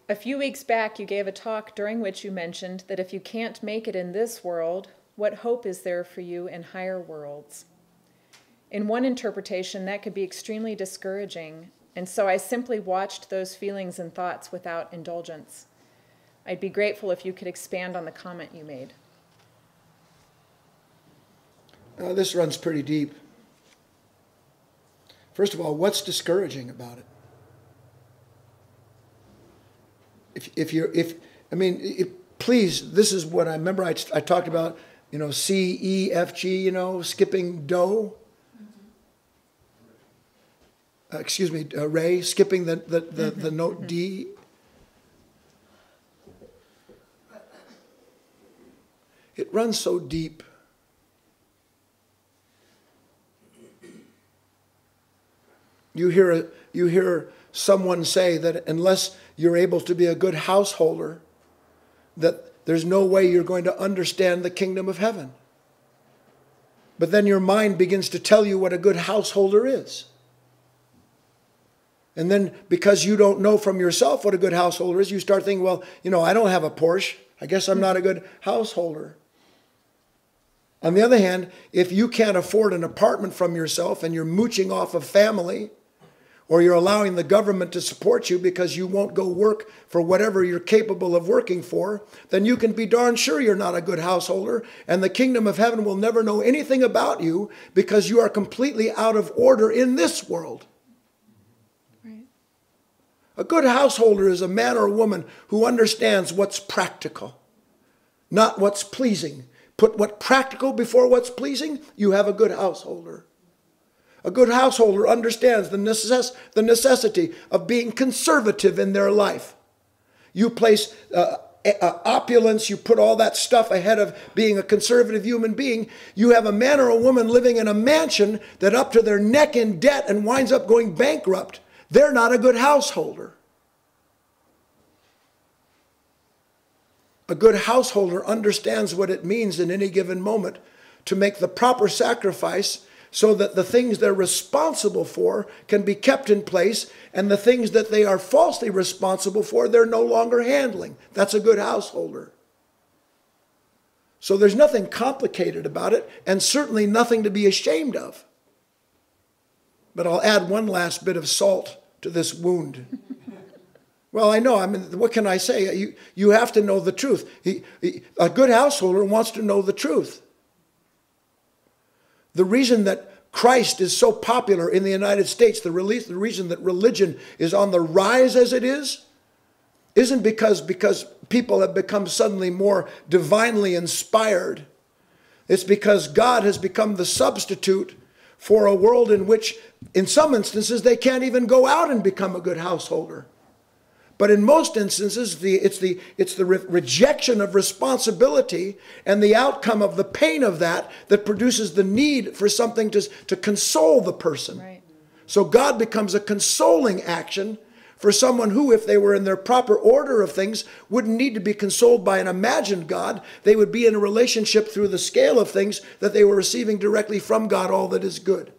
A few weeks back, you gave a talk during which you mentioned that if you can't make it in this world, what hope is there for you in higher worlds? In one interpretation, that could be extremely discouraging, and so I simply watched those feelings and thoughts without indulgence. I'd be grateful if you could expand on the comment you made. This runs pretty deep. First of all, what's discouraging about it? Please, this is what I remember. I talked about, C, E, F, G. Skipping do. Ray, skipping the note D. It runs so deep. You hear someone say that unless you're able to be a good householder, that there's no way you're going to understand the kingdom of heaven. But then your mind begins to tell you what a good householder is. And then because you don't know from yourself what a good householder is, you start thinking, well, I don't have a Porsche. I guess I'm not a good householder. On the other hand, if you can't afford an apartment from yourself and you're mooching off of family, or you're allowing the government to support you because you won't go work for whatever you're capable of working for, then you can be darn sure you're not a good householder, and the kingdom of heaven will never know anything about you because you are completely out of order in this world. Right. A good householder is a man or a woman who understands what's practical, not what's pleasing. Put what practical before what's pleasing, you have a good householder. A good householder understands the necessity of being conservative in their life. You place opulence, you put all that stuff ahead of being a conservative human being. You have a man or a woman living in a mansion that up to their neck in debt and winds up going bankrupt. They're not a good householder. A good householder understands what it means in any given moment to make the proper sacrifice so that the things they're responsible for can be kept in place, and the things that they are falsely responsible for, they're no longer handling. That's a good householder. So there's nothing complicated about it, and certainly nothing to be ashamed of. But I'll add one last bit of salt to this wound. Well, I know, what can I say? You have to know the truth. A good householder wants to know the truth. The reason that Christ is so popular in the United States, the reason that religion is on the rise as it is, isn't because people have become suddenly more divinely inspired. It's because God has become the substitute for a world in which, in some instances, they can't even go out and become a good householder. But in most instances, it's the rejection of responsibility and the outcome of the pain of that produces the need for something to console the person. Right. So God becomes a consoling action for someone who, if they were in their proper order of things, wouldn't need to be consoled by an imagined God. They would be in a relationship through the scale of things that they were receiving directly from God, all that is good.